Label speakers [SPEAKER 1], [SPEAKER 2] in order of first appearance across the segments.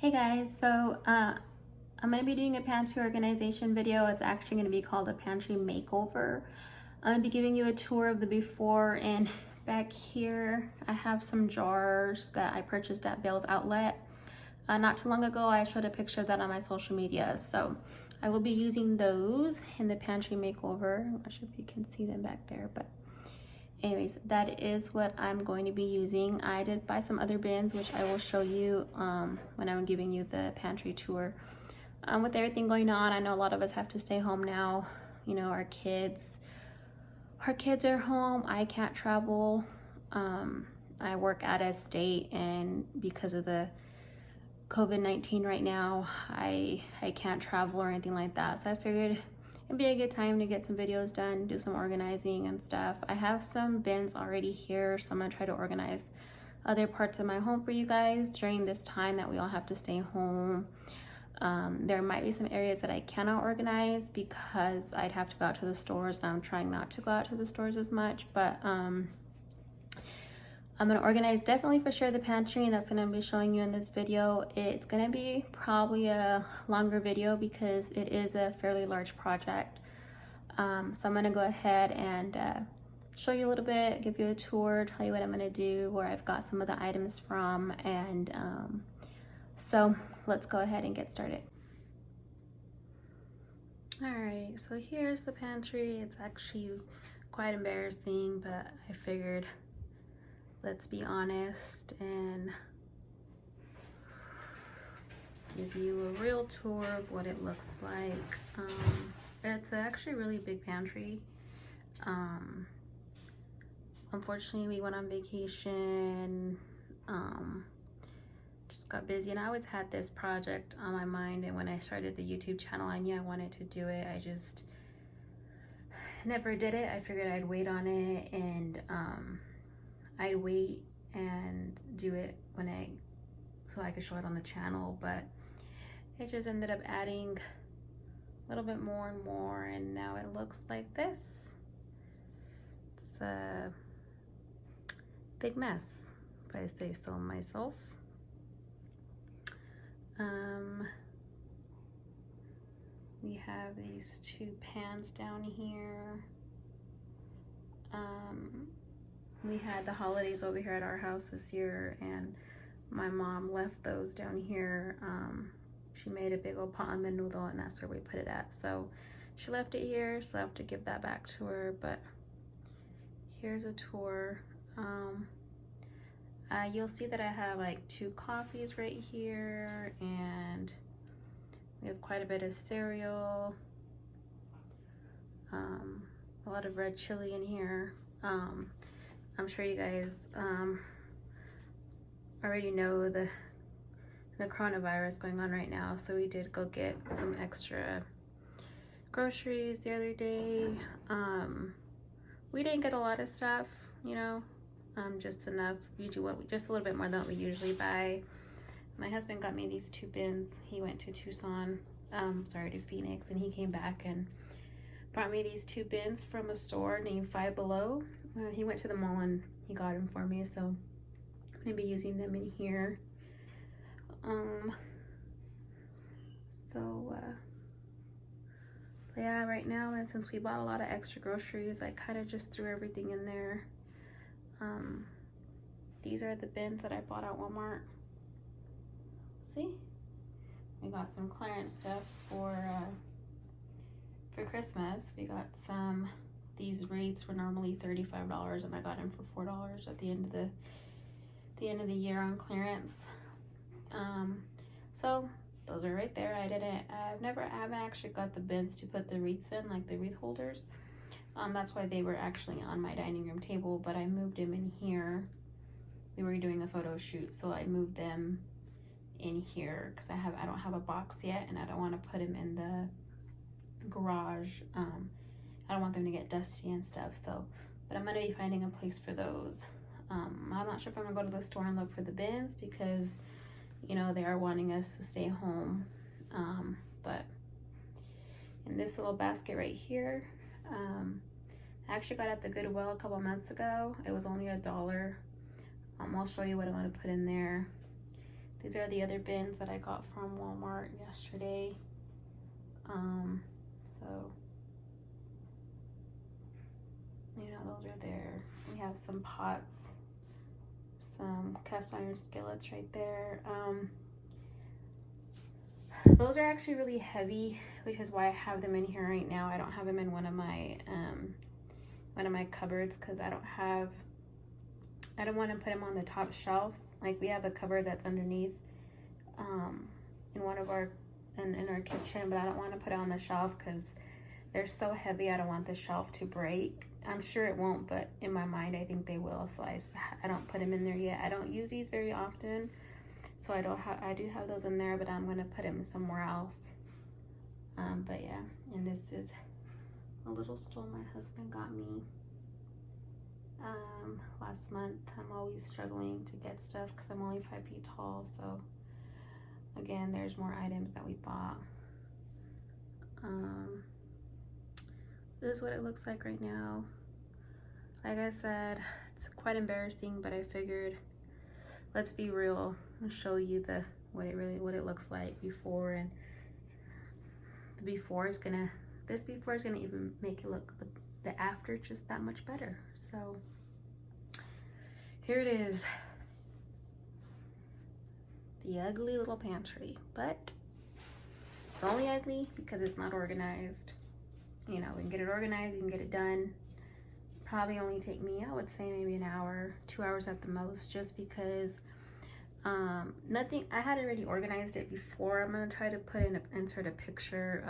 [SPEAKER 1] Hey guys, I'm going to be doing a pantry organization video. It's actually going to be called a pantry makeover. I'm going to be giving you a tour of the before, and back here I have some jars that I purchased at Bill's Outlet. Not too long ago I showed a picture of that on my social media, so I will be using those in the pantry makeover. I'm not sure if you can see them back there, but anyways, that is what I'm going to be using. I did buy some other bins, which I will show you when I'm giving you the pantry tour. With everything going on, I know a lot of us have to stay home now. You know, our kids are home. I can't travel. I work out of state, and because of the COVID-19 right now, I can't travel or anything like that. So I figured it'd be a good time to get some videos done, do some organizing and stuff. I have some bins already here, so I'm gonna try to organize other parts of my home for you guys during this time that we all have to stay home. There might be some areas that I cannot organize because I'd have to go out to the stores, and I'm trying not to go out to the stores as much, but I'm gonna organize definitely for sure the pantry, and that's gonna be showing you in this video. It's gonna be probably a longer video because it is a fairly large project. So I'm gonna go ahead and show you a little bit, give you a tour, tell you what I'm gonna do, where I've got some of the items from, and so let's go ahead and get started. All right, so here's the pantry. It's actually quite embarrassing, but I figured let's be honest and give you a real tour of what it looks like. It's actually a really big pantry. Unfortunately, we went on vacation, just got busy, and I always had this project on my mind, and when I started the YouTube channel, I knew I wanted to do it. I just never did it. I figured I'd wait on it, and I'd wait and do it so I could show it on the channel, but it just ended up adding a little bit more and more, and now it looks like this. It's a big mess, if I say so myself. We have these two pans down here. We had the holidays over here at our house this year, and my mom left those down here. She made a big old pot of menudo, and that's where we put it at. So she left it here, so I have to give that back to her. But here's a tour. You'll see that I have like 2 coffees right here, and we have quite a bit of cereal, a lot of red chili in here. I'm sure you guys already know the coronavirus going on right now, so we did go get some extra groceries the other day. We didn't get a lot of stuff, you know, just enough. Just a little bit more than what we usually buy. My husband got me these 2 bins. He went to to Phoenix, and he came back and brought me these 2 bins from a store named Five Below. He went to the mall and he got them for me, so I'm gonna be using them in here. But yeah, right now, and since we bought a lot of extra groceries, I kind of just threw everything in there. These are the bins that I bought at Walmart. See, we got some clearance stuff for Christmas. We got these wreaths were normally $35, and I got them for $4 at the end of the year on clearance. So those are right there. I haven't actually got the bins to put the wreaths in, like the wreath holders. That's why they were actually on my dining room table, but I moved them in here. We were doing a photo shoot, so I moved them in here because I don't have a box yet, and I don't want to put them in the garage. I don't want them to get dusty and stuff, so, but I'm gonna be finding a place for those. I'm not sure if I'm gonna go to the store and look for the bins because, you know, they are wanting us to stay home. But in this little basket right here, I actually got at the Goodwill a couple months ago. It was only $1. I'll show you what I want to put in there. These are the other bins that I got from Walmart yesterday. So, you know, those are there. We have some pots, some cast iron skillets right there. Those are actually really heavy, which is why I have them in here right now. I don't have them in one of my cupboards because I don't want to put them on the top shelf. Like, we have a cupboard that's underneath in one of our in our kitchen, but I don't want to put it on the shelf because they're so heavy. I don't want the shelf to break. I'm sure it won't, but in my mind I think they will, so I don't put them in there yet. I don't use these very often, so I do have those in there, but I'm gonna put them somewhere else. But yeah, and this is a little stole my husband got me last month. I'm always struggling to get stuff because I'm only 5 feet tall, so again, there's more items that we bought. This is what it looks like right now. Like I said, it's quite embarrassing, but I figured, let's be real and show you what it looks like before, and this before is gonna even make it look the after just that much better. So here it is, the ugly little pantry, but it's only ugly because it's not organized. You know, we can get it organized, we can get it done. Probably only take me, I would say, maybe an hour, 2 hours at the most, just because I had already organized it before. I'm gonna try to insert a picture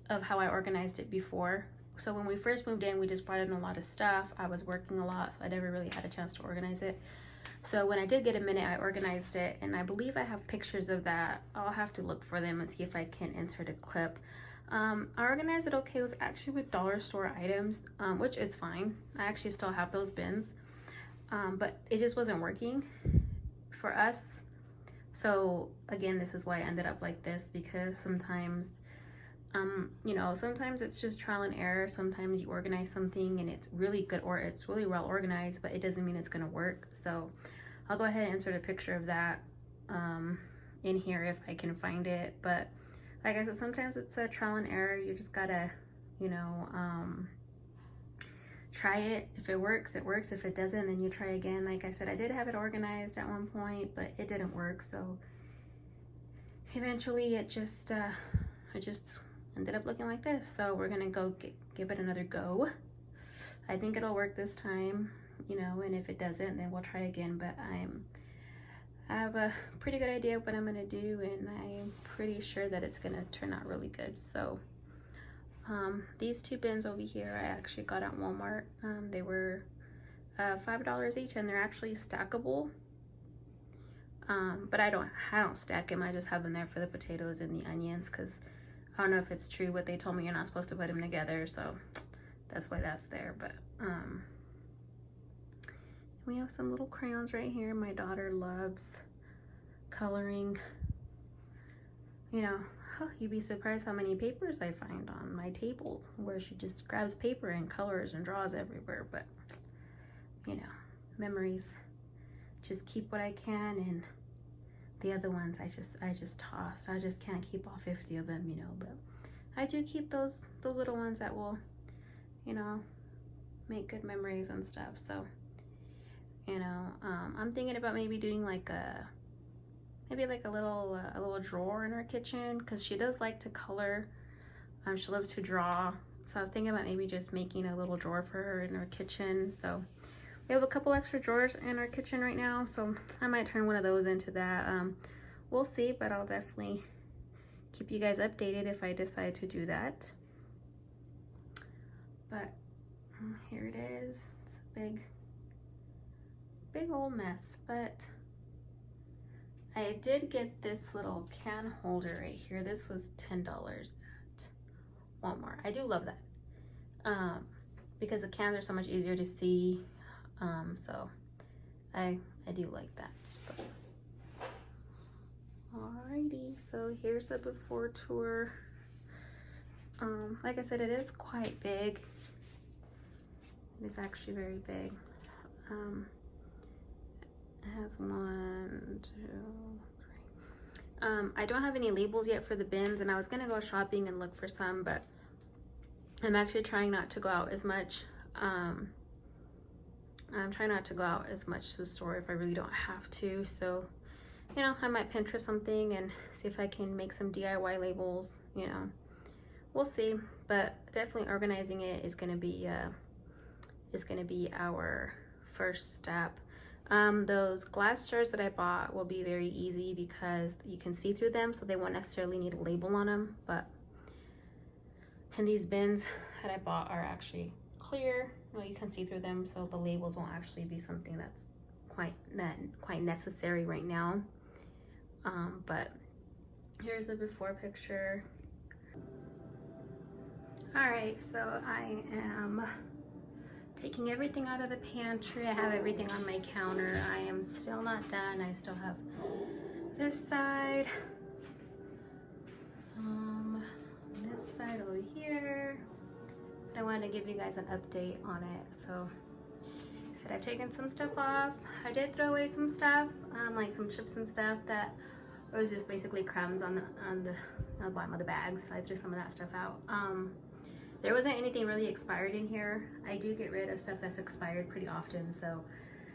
[SPEAKER 1] of how I organized it before. So when we first moved in, we just brought in a lot of stuff. I was working a lot, so I never really had a chance to organize it. So when I did get a minute, I organized it, and I believe I have pictures of that. I'll have to look for them and see if I can insert a clip. I organized it okay. It was actually with dollar store items, which is fine. I actually still have those bins, but it just wasn't working for us. So again, this is why I ended up like this, because sometimes you know, sometimes it's just trial and error. Sometimes you organize something and it's really good, or it's really well organized, but it doesn't mean it's gonna work. So I'll go ahead and insert a picture of that in here if I can find it. But like I said, sometimes it's a trial and error. You just gotta, you know, try it. If it works, it works. If it doesn't, then you try again. Like I said, I did have it organized at one point, but it didn't work. So eventually it just ended up looking like this. So we're gonna go give it another go. I think it'll work this time, you know, and if it doesn't, then we'll try again. But I have a pretty good idea of what I'm gonna do, and I'm pretty sure that it's gonna turn out really good. So these two bins over here I actually got at Walmart. They were $5 each, and they're actually stackable. But I don't stack them. I just have them there for the potatoes and the onions, because I don't know if it's true what they told me, you're not supposed to put them together, so that's why that's there. But we have some little crayons right here. My daughter loves coloring. You know, you'd be surprised how many papers I find on my table where she just grabs paper and colors and draws everywhere. But you know, memories. Just keep what I can, and the other ones I just toss. I just can't keep all 50 of them, you know, but I do keep those little ones that will, you know, make good memories and stuff. So, you know, I'm thinking about maybe doing like a little drawer in her kitchen, because she does like to color. She loves to draw. So I was thinking about maybe just making a little drawer for her in her kitchen. So we have a couple extra drawers in our kitchen right now, so I might turn one of those into that. We'll see, but I'll definitely keep you guys updated if I decide to do that. But here it is. It's a big old mess, but I did get this little can holder right here. This was $10 at Walmart. I do love that, because the cans are so much easier to see. So I do like that. But alrighty, so here's a before tour. Like I said, it is quite big. It is actually very big. That's 1, 2, 3. I don't have any labels yet for the bins, and I was gonna go shopping and look for some, but I'm actually trying not to go out as much. I'm trying not to go out as much to the store if I really don't have to. So, you know, I might Pinterest something and see if I can make some DIY labels, you know. We'll see, but definitely organizing it is gonna be our first step. Those glass jars that I bought will be very easy because you can see through them, so they won't necessarily need a label on them. And these bins that I bought are actually clear. Well, you can see through them, so the labels won't actually be something that's quite necessary right now. But here's the before picture. All right, so I am taking everything out of the pantry. I have everything on my counter. I am still not done. I still have this side, this side over here. But I wanted to give you guys an update on it. So I said I've taken some stuff off. I did throw away some stuff, like some chips and stuff that was just basically crumbs on the bottom of the bag. So I threw some of that stuff out. There wasn't anything really expired in here. I do get rid of stuff that's expired pretty often, so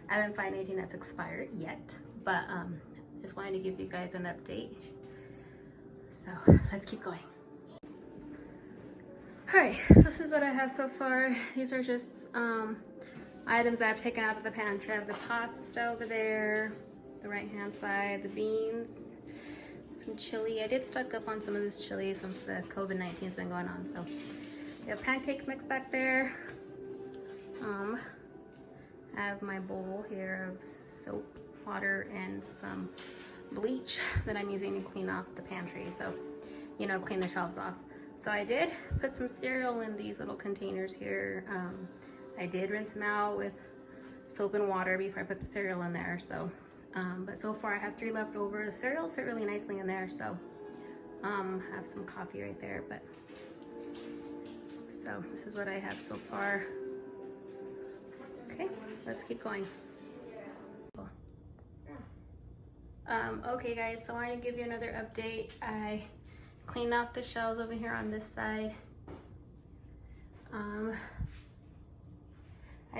[SPEAKER 1] I haven't found anything that's expired yet, but just wanted to give you guys an update. So let's keep going. All right, this is what I have so far. These are just items that I've taken out of the pantry. I have the pasta over there, the right-hand side, the beans, some chili. I did stock up on some of this chili since the COVID-19 has been going on, so. We have pancakes mixed back there. I have my bowl here of soap, water, and some bleach that I'm using to clean off the pantry. So, you know, clean the shelves off. So I did put some cereal in these little containers here. I did rinse them out with soap and water before I put the cereal in there. So, but so far I have 3 left over. The cereals fit really nicely in there. So, I have some coffee right there, but. So this is what I have so far. Okay, let's keep going. Okay guys, so I want to give you another update. I cleaned off the shelves over here on this side. I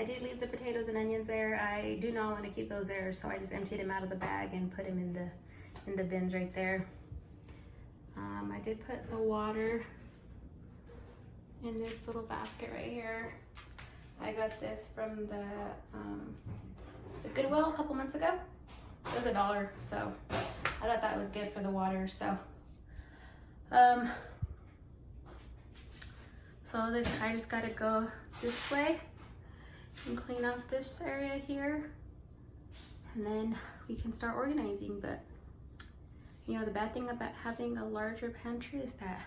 [SPEAKER 1] did leave the potatoes and onions there. I do not want to keep those there, so I just emptied them out of the bag and put them in the bins right there. I did put the water in this little basket right here. I got this from the Goodwill a couple months ago. It was $1, so I thought that was good for the water. So, I just gotta go this way and clean off this area here, and then we can start organizing. But you know, the bad thing about having a larger pantry is that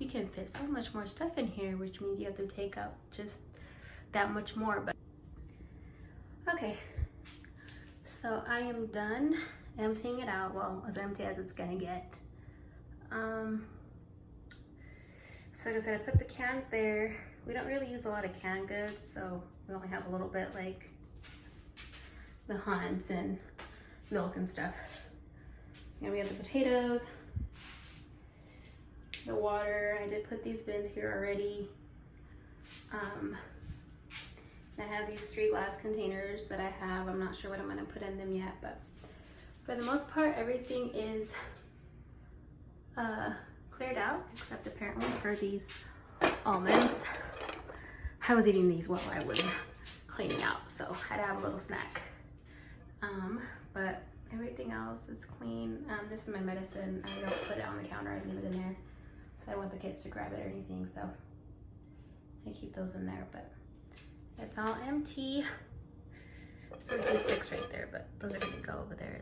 [SPEAKER 1] you can fit so much more stuff in here, which means you have to take out just that much more. But okay, so I am done emptying it out. Well, as empty as it's gonna get. So like I said, I put the cans there. We don't really use a lot of canned goods, so we only have a little bit, like the Hunts and milk and stuff. And we have the potatoes, the water. I did put these bins here already. I have these 3 glass containers that I have. I'm not sure what I'm gonna put in them yet, but for the most part, everything is cleared out, except apparently for these almonds. I was eating these while I was cleaning out, so I had to have a little snack. But everything else is clean. This is my medicine. I don't put it on the counter, I leave it in there. So I don't want the kids to grab it or anything, so I keep those in there, but it's all empty. So there's 2 picks right there, but those are gonna go over there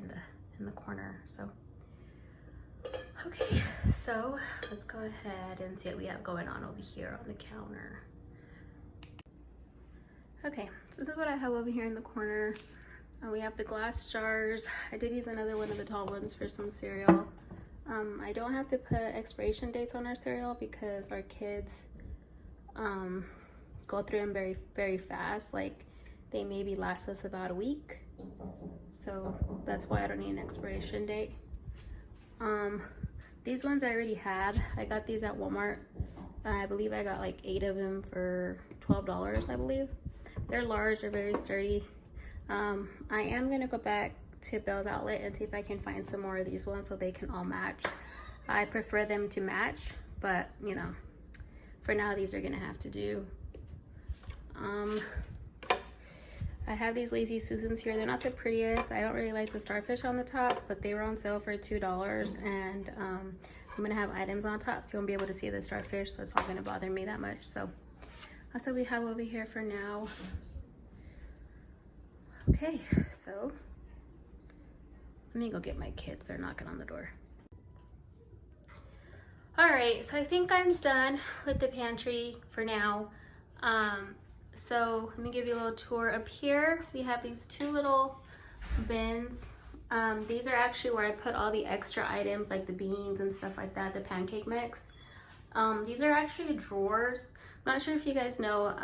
[SPEAKER 1] in the corner. So okay, so let's go ahead and see what we have going on over here on the counter. Okay, so this is what I have over here in the corner. We have the glass jars. I did use another one of the tall ones for some cereal. I don't have to put expiration dates on our cereal because our kids go through them very, very fast. Like, they maybe last us about a week. So that's why I don't need an expiration date. These ones I already had. I got these at Walmart. I believe I got like 8 of them for $12, I believe. They're large, they're very sturdy. I am gonna go back to Bell's Outlet and see if I can find some more of these ones so they can all match. I prefer them to match, but you know, for now these are gonna have to do. I have these Lazy Susans here. They're not the prettiest. I don't really like the starfish on the top, but they were on sale for $2, and I'm gonna have items on top, so you won't be able to see the starfish, so it's not gonna bother me that much. So that's what we have over here for now. Okay, so let me go get my kids. They're knocking on the door. All right, so I think I'm done with the pantry for now. So let me give you a little tour. Up here, we have these 2 little bins. These are actually where I put all the extra items like the beans and stuff like that, the pancake mix. These are actually drawers. I'm not sure if you guys know,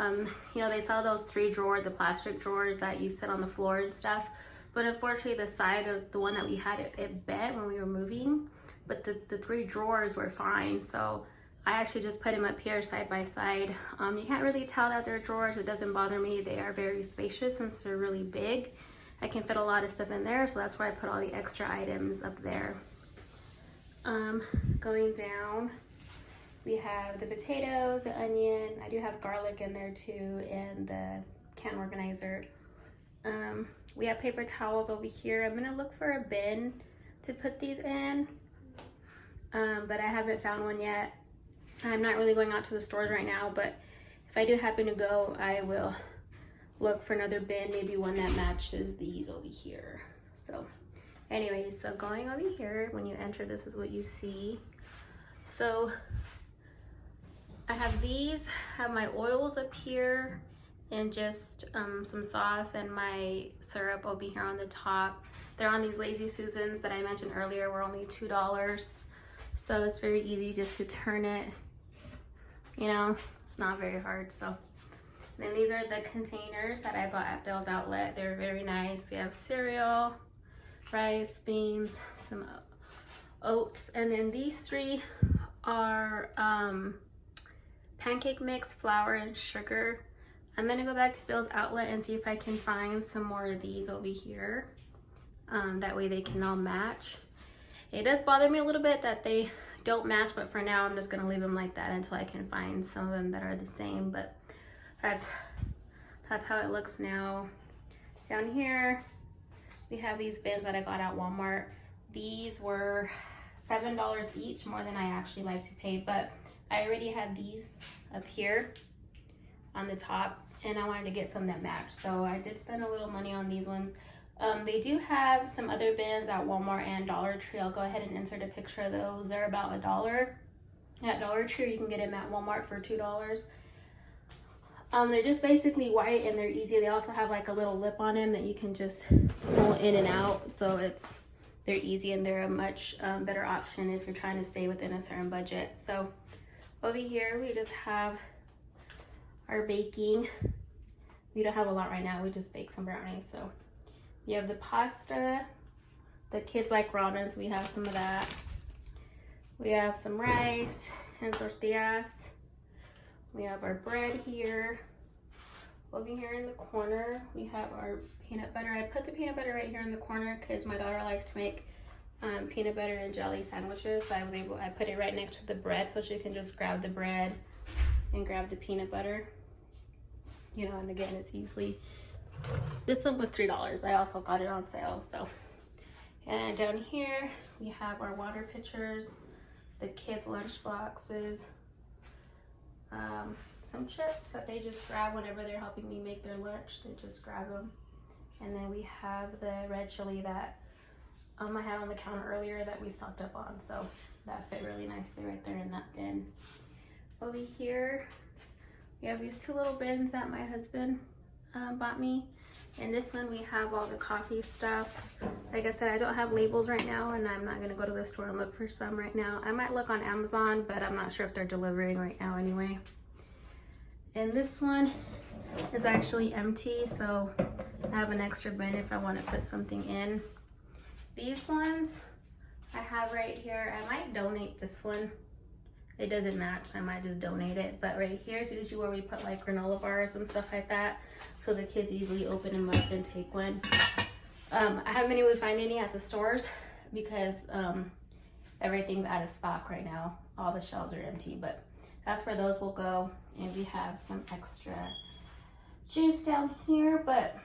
[SPEAKER 1] you know, they sell those 3 drawer, the plastic drawers that you sit on the floor and stuff. But unfortunately, the side of the one that we had, it bent when we were moving. But the 3 drawers were fine. So I actually just put them up here side by side. You can't really tell that they're drawers. It doesn't bother me. They are very spacious since they're really big. I can fit a lot of stuff in there, so that's why I put all the extra items up there. Going down, we have the potatoes, the onion. I do have garlic in there too, and the can organizer. We have paper towels over here. I'm gonna look for a bin to put these in, but I haven't found one yet. I'm not really going out to the stores right now, but if I do happen to go, I will look for another bin, maybe one that matches these over here. So anyways, so going over here, when you enter, this is what you see. So I have these, have my oils up here, and just some sauce and my syrup over here on the top. They're on these Lazy Susans that I mentioned earlier, were only $2. So it's very easy just to turn it. You know, it's not very hard. So then these are the containers that I bought at Bell's Outlet. They're very nice. We have cereal, rice, beans, some oats, and then these 3 are pancake mix, flour, and sugar. I'm gonna go back to Bell's Outlet and see if I can find some more of these over here. That way they can all match. It does bother me a little bit that they don't match, but for now I'm just gonna leave them like that until I can find some of them that are the same. But that's how it looks now. Down here we have these bins that I got at Walmart. These were $7 each, more than I actually like to pay, but I already had these up here on the top, and I wanted to get some that match, so I did spend a little money on these ones. They do have some other bins at Walmart and Dollar Tree. I'll go ahead and insert a picture of those. They're about $1 at Dollar Tree. You can get them at Walmart for $2. They're just basically white and they're easy. They also have like a little lip on them that you can just pull in and out. So they're easy, and they're a much better option if you're trying to stay within a certain budget. So over here we just have our baking. We don't have a lot right now. We just baked some brownies. So you have the pasta. The kids like ramen, so we have some of that. We have some rice and tortillas. We have our bread here. Over here in the corner, we have our peanut butter. I put the peanut butter right here in the corner because my daughter likes to make peanut butter and jelly sandwiches. So I put it right next to the bread so she can just grab the bread and grab the peanut butter. You know, and again, it's easily. This one was $3. I also got it on sale. So, and down here we have our water pitchers, the kids' lunch boxes, some chips that they just grab whenever they're helping me make their lunch. They just grab them. And then we have the red chili that I had on the counter earlier that we stocked up on. So that fit really nicely right there in that bin. Over here we have these 2 little bins that my husband bought me. In this one we have all the coffee stuff. Like I said, I don't have labels right now, and I'm not going to go to the store and look for some right now. I might look on Amazon, but I'm not sure if they're delivering right now anyway. And this one is actually empty, so I have an extra bin if I want to put something in. These ones I have right here. I might donate this one. It doesn't match, I might just donate it. But right here is usually where we put like granola bars and stuff like that, so the kids easily open them up and take one. I haven't been able to find any at the stores because everything's out of stock right now. All the shelves are empty, but that's where those will go. And we have some extra juice down here, but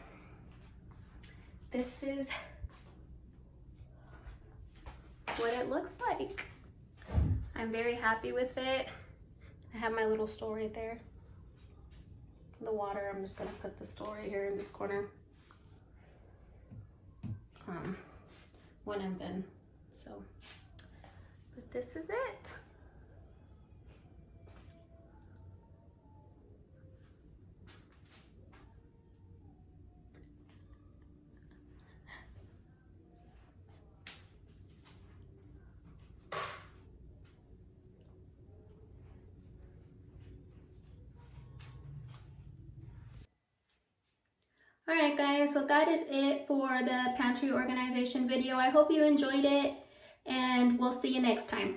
[SPEAKER 1] this is what it looks like. I'm very happy with it. I have my little store right there. The water, I'm just gonna put the store right here in this corner. When I'm done, so. But this is it. Alright guys, so that is it for the pantry organization video. I hope you enjoyed it, and we'll see you next time.